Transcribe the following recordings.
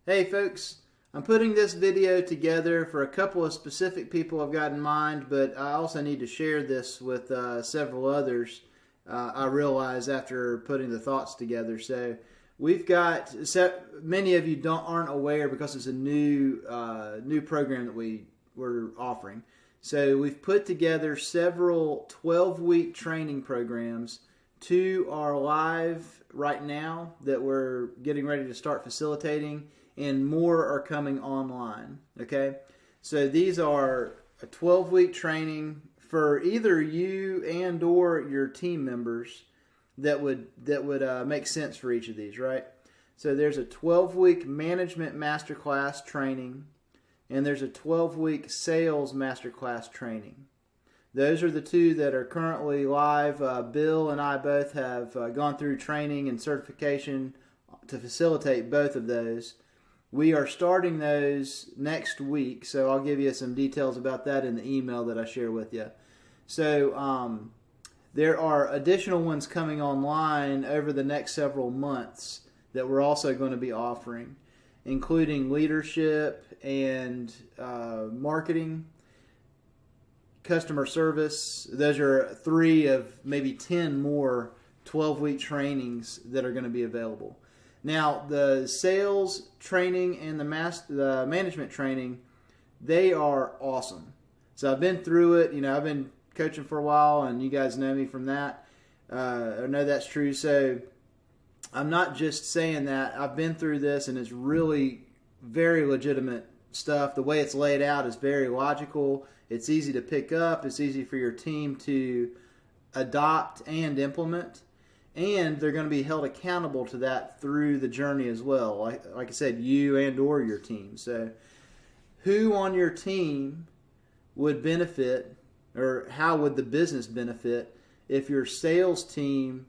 Hey folks, I'm putting this video together for a couple of specific people I've got in mind, but I also need to share this with several others. I realize after putting the thoughts together. So we've got many of you aren't aware because it's a new program that we're offering. So we've put together several 12-week training programs. Two are live right now that we're getting ready to start facilitating, and more are coming online. Okay, so these are a 12-week training for either you and or your team members that would make sense for each of these, right? So there's a 12-week management masterclass training, and there's a 12-week sales masterclass training. Those are the two that are currently live. Bill and I both have gone through training and certification to facilitate both of those. We are starting those next week, so I'll give you some details about that in the email that I share with you. So there are additional ones coming online over the next several months that we're also going to be offering, including leadership and marketing, customer service. Those are 3 of maybe 10 more 12-week trainings that are going to be available. Now, the sales training and the management training, they are awesome. So I've been through it. I've been coaching for a while, and you guys know me from that. I know that's true. So I'm not just saying that. I've been through this, and it's really very legitimate stuff. The way it's laid out is very logical. It's easy to pick up. It's easy for your team to adopt and implement. And they're going to be held accountable to that through the journey as well. Like I said, you and or your team. So who on your team would benefit, or how would the business benefit if your sales team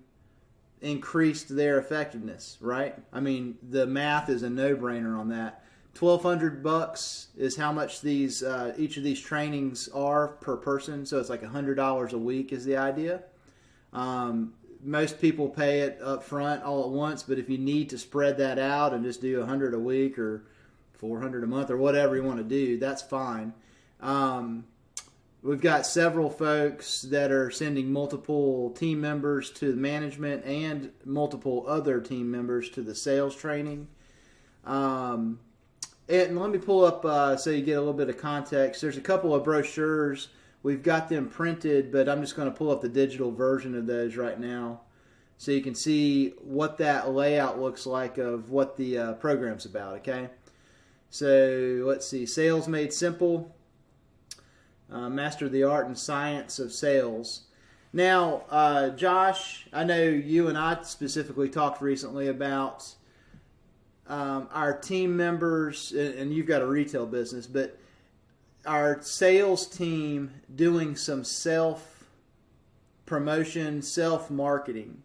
increased their effectiveness, right? I mean, the math is a no-brainer on that. $1,200 is how much these each of these trainings are per person. So it's like $100 a week is the idea. Most people pay it up front all at once, but if you need to spread that out and just do $100 a week or $400 a month or whatever you want to do, that's fine. We've got several folks that are sending multiple team members to the management and multiple other team members to the sales training. And let me pull up so you get a little bit of context. There's a couple of brochures. We've got them printed, but I'm just going to pull up the digital version of those right now so you can see what that layout looks like of what the program's about, okay? So let's see. Sales Made Simple. Master the Art and Science of Sales. Now, Josh, I know you and I specifically talked recently about our team members, and you've got a retail business, but our sales team doing some self-promotion, self-marketing.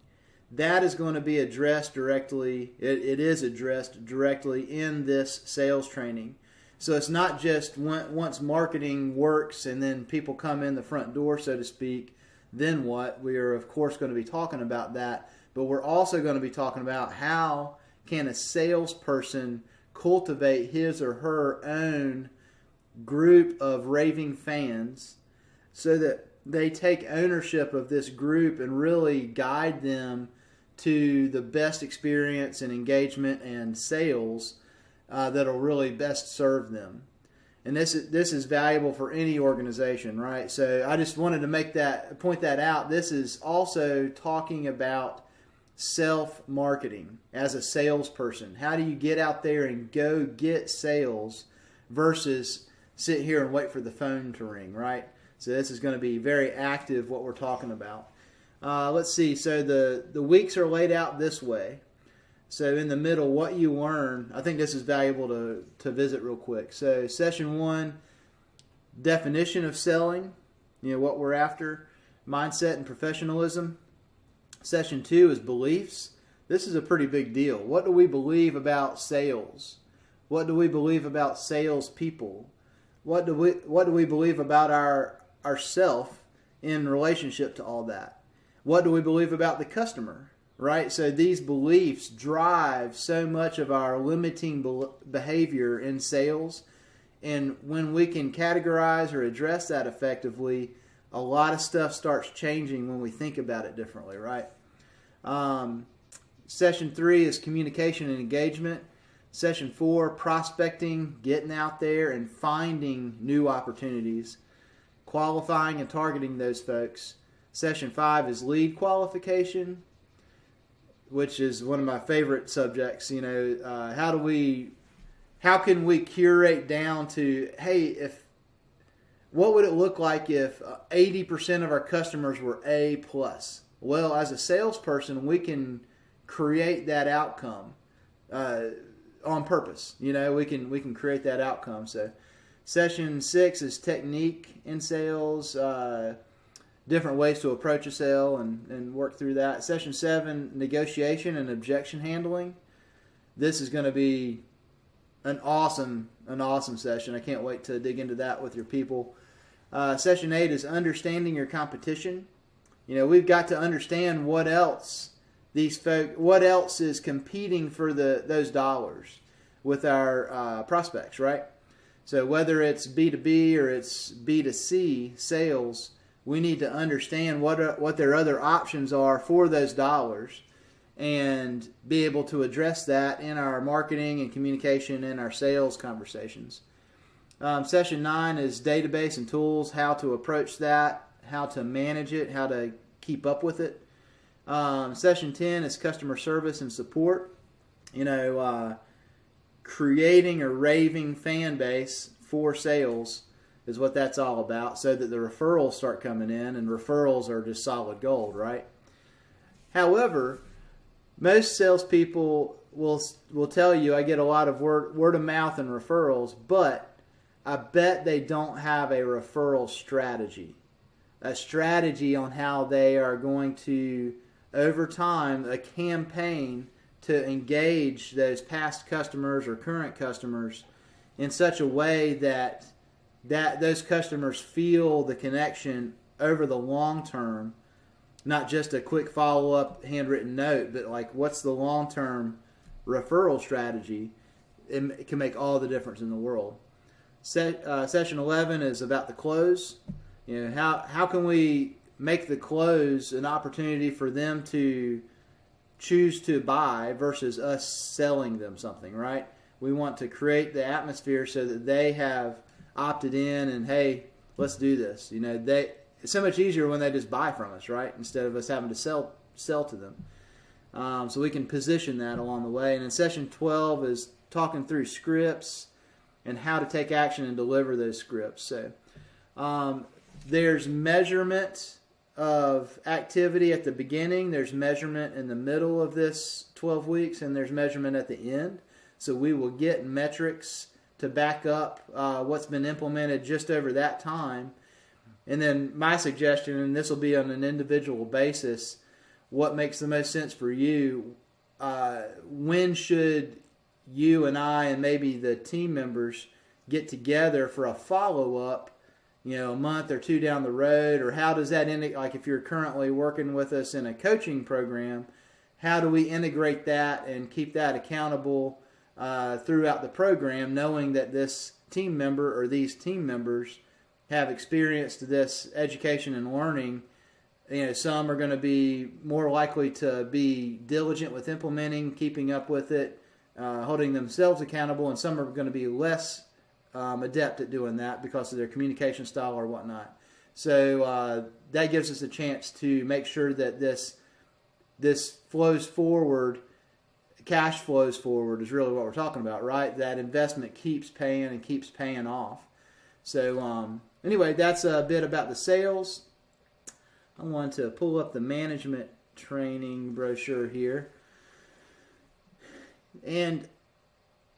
That is going to be addressed directly. It is addressed directly in this sales training. So it's not just once marketing works and then people come in the front door, so to speak, then what? We are, of course, going to be talking about that. But we're also going to be talking about how can a salesperson cultivate his or her own group of raving fans so that they take ownership of this group and really guide them to the best experience and engagement and sales that'll really best serve them. And this is valuable for any organization, right? So I just wanted to point that out. This is also talking about self-marketing as a salesperson. How do you get out there and go get sales versus sit here and wait for the phone to ring, right? So this is going to be very active, what we're talking about. Let's see. So the weeks are laid out this way. So in the middle, what you learn, I think this is valuable to visit real quick. So session 1, definition of selling, what we're after, mindset and professionalism. Session 2 is beliefs. This is a pretty big deal. What do we believe about sales? What do we believe about salespeople? What do we believe about ourself in relationship to all that? What do we believe about the customer, right? So these beliefs drive so much of our limiting behavior in sales. And when we can categorize or address that effectively, a lot of stuff starts changing when we think about it differently, right? Session 3 is communication and engagement. Session 4, prospecting, getting out there and finding new opportunities, qualifying and targeting those folks. Session 5 is lead qualification, which is one of my favorite subjects. You know, how can we curate down to, hey, what would it look like if 80% of our customers were A plus? Well, as a salesperson, we can create that outcome on purpose. You know, we can create that outcome. So, session 6 is technique in sales, different ways to approach a sale and work through that. Session 7, negotiation and objection handling. This is going to be an awesome session. I can't wait to dig into that with your people. Session 8 is understanding your competition. You know, we've got to understand what else is competing for those dollars with our prospects, right? So whether it's B2B or it's B2C sales, we need to understand what their other options are for those dollars and be able to address that in our marketing and communication and our sales conversations. Session 9 is database and tools, how to approach that, how to manage it, how to keep up with it. Session 10 is customer service and support. You know, creating a raving fan base for sales is what that's all about, so that the referrals start coming in, and referrals are just solid gold, right? However, most salespeople will tell you, I get a lot of word of mouth and referrals, but I bet they don't have a referral strategy. A strategy on how they are going to, over time, a campaign to engage those past customers or current customers in such a way that those customers feel the connection over the long term, not just a quick follow-up handwritten note, but like, what's the long-term referral strategy? It can make all the difference in the world. Session 11 is about the close. You know, how can we make the close an opportunity for them to choose to buy versus us selling them something, right? We want to create the atmosphere so that they have opted in and, hey, let's do this. You know, it's so much easier when they just buy from us, right? Instead of us having to sell to them. So we can position that along the way. And then session 12 is talking through scripts and how to take action and deliver those scripts. So there's measurement of activity at the beginning, there's measurement in the middle of this 12 weeks, and there's measurement at the end. So we will get metrics to back up what's been implemented just over that time. And then my suggestion, and this will be on an individual basis, what makes the most sense for you, when should you and I and maybe the team members get together for a follow-up, you know, a month or two down the road, or how does that like if you're currently working with us in a coaching program, how do we integrate that and keep that accountable throughout the program, knowing that this team member or these team members have experienced this education and learning. You know, some are going to be more likely to be diligent with implementing, keeping up with it, holding themselves accountable, and some are going to be less adept at doing that because of their communication style or whatnot. So that gives us a chance to make sure that this flows forward, cash flows forward is really what we're talking about, right? That investment keeps paying and keeps paying off. So anyway, that's a bit about the sales. I want to pull up the management training brochure here. And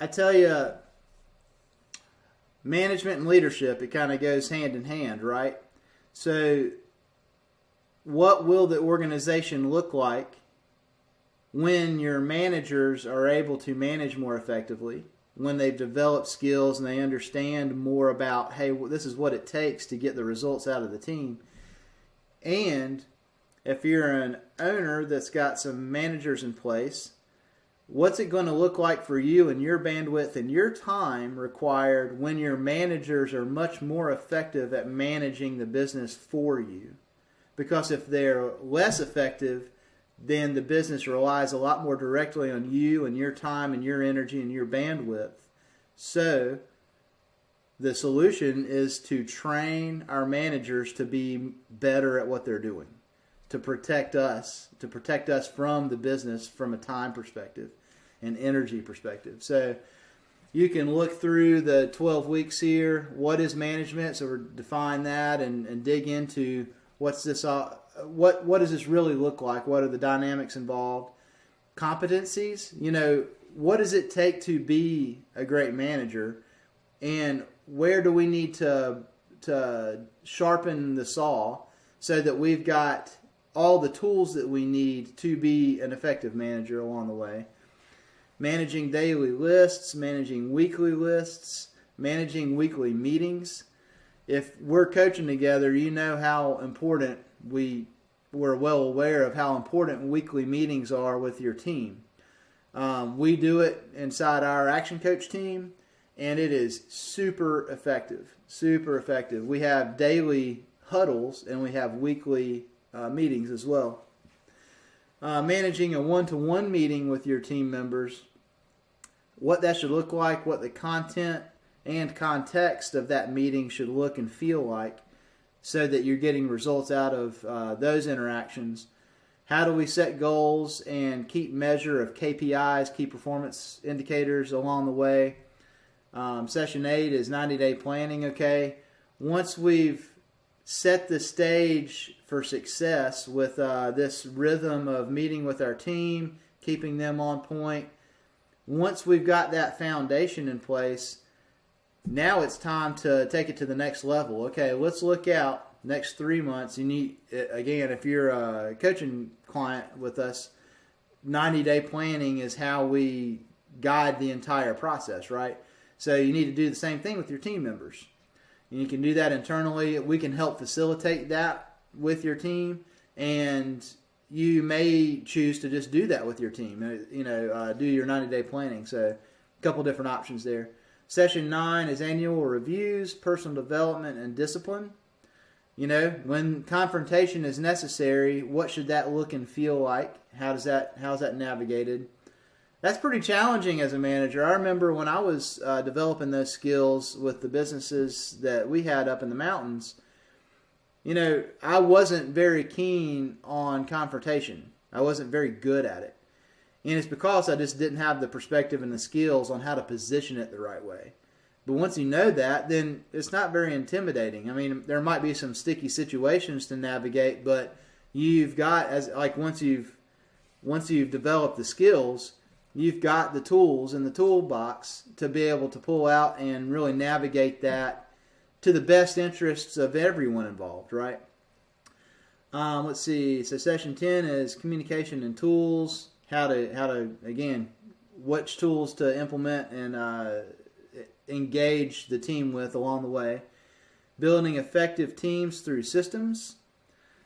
I tell you, management and leadership, it kind of goes hand in hand, right? So what will the organization look like when your managers are able to manage more effectively, when they've developed skills and they understand more about, hey, this is what it takes to get the results out of the team? And If you're an owner that's got some managers in place, what's it going to look like for you and your bandwidth and your time required when your managers are much more effective at managing the business for you? Because if they're less effective, then the business relies a lot more directly on you and your time and your energy and your bandwidth. So the solution is to train our managers to be better at what they're doing, to protect us from the business from a time perspective and energy perspective. So you can look through the 12 weeks here. What is management? So we're define that and dig into what's this. What does this really look like? What are the dynamics involved? Competencies. What does it take to be a great manager, and where do we need to sharpen the saw so that we've got all the tools that we need to be an effective manager along the way? Managing daily lists, managing weekly lists, managing weekly meetings. If we're coaching together, you know how important we're well aware of how important weekly meetings are with your team. We do it inside our Action Coach team, and it is super effective. Super effective. We have daily huddles, and we have weekly meetings as well. Managing a one-to-one meeting with your team members, what that should look like, what the content and context of that meeting should look and feel like, so that you're getting results out of those interactions. How do we set goals and keep measure of KPIs, key performance indicators along the way? Session 8 is 90-day planning. Okay, once we've set the stage for success with this rhythm of meeting with our team, keeping them on point, once we've got that foundation in place, now it's time to take it to the next level. Okay, let's look out next 3 months. You need, again, if you're a coaching client with us, 90-day planning is how we guide the entire process, right? So you need to do the same thing with your team members. And you can do that internally. We can help facilitate that with your team, and you may choose to just do that with your team. Do your 90-day planning. So a couple different options there. Session 9 is annual reviews, personal development, and discipline. When confrontation is necessary, what should that look and feel like? How's that navigated? That's pretty challenging as a manager. I remember when I was developing those skills with the businesses that we had up in the mountains, I wasn't very keen on confrontation. I wasn't very good at it. And it's because I just didn't have the perspective and the skills on how to position it the right way. But once you know that, then it's not very intimidating. I mean, there might be some sticky situations to navigate, but you've got, once you've developed the skills, you've got the tools in the toolbox to be able to pull out and really navigate that to the best interests of everyone involved, right? Let's see. So session 10 is communication and tools. How to again, which tools to implement and engage the team with along the way. Building effective teams through systems.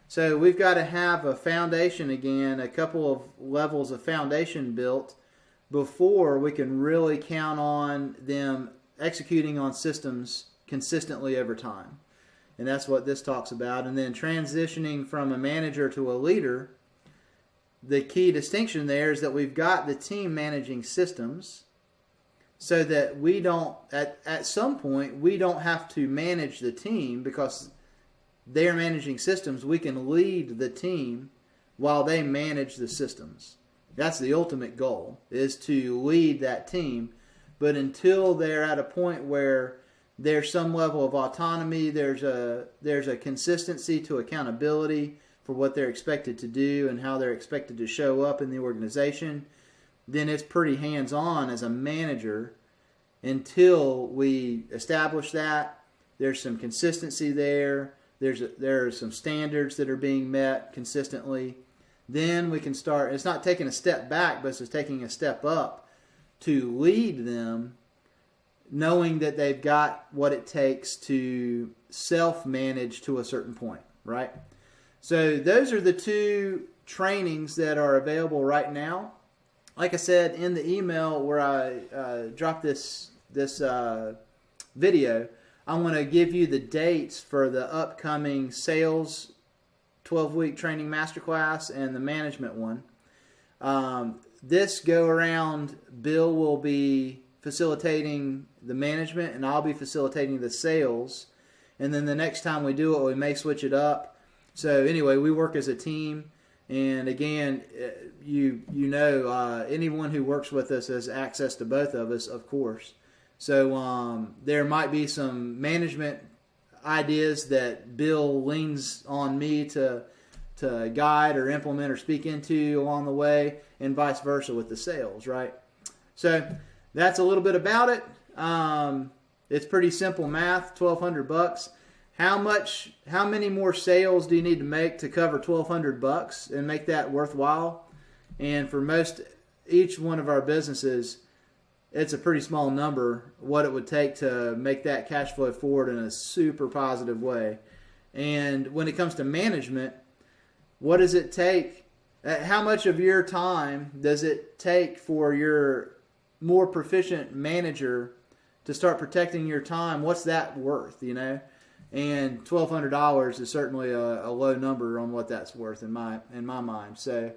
So we've got to have a foundation again, a couple of levels of foundation built before we can really count on them executing on systems consistently over time. And that's what this talks about. And then transitioning from a manager to a leader, the key distinction there is that we've got the team managing systems so that we don't, at some point, we don't have to manage the team because they're managing systems. We can lead the team while they manage the systems. That's the ultimate goal, is to lead that team. But until they're at a point where there's some level of autonomy, there's a consistency to accountability for what they're expected to do and how they're expected to show up in the organization, then it's pretty hands-on as a manager until we establish that. There's some consistency there. There are some standards that are being met consistently. Then we can start, it's not taking a step back, but it's just taking a step up to lead them, knowing that they've got what it takes to self-manage to a certain point, right? So those are the two trainings that are available right now. Like I said in the email where I dropped this video, I'm going to give you the dates for the upcoming sales 12-week training masterclass and the management one. This go around, Bill will be facilitating the management and I'll be facilitating the sales. And then the next time we do it, we may switch it up. So anyway, we work as a team. And again, you know, anyone who works with us has access to both of us, of course. So there might be some management ideas that Bill leans on me to guide or implement or speak into along the way, and vice versa with the sales, right? So that's a little bit about it. It's pretty simple math, $1,200. How many more sales do you need to make to cover $1,200 and make that worthwhile? And for each one of our businesses, it's a pretty small number what it would take to make that cash flow forward in a super positive way. And when it comes to management, what does it take? How much of your time does it take for your more proficient manager to start protecting your time? What's that worth, you know? And $1,200 is certainly a low number on what that's worth in my mind. So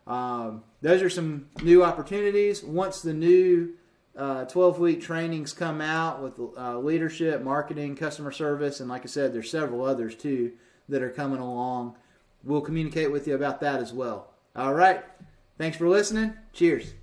those are some new opportunities. Once the new 12-week trainings come out with leadership, marketing, customer service, and like I said, there's several others too that are coming along. We'll communicate with you about that as well. All right. Thanks for listening. Cheers.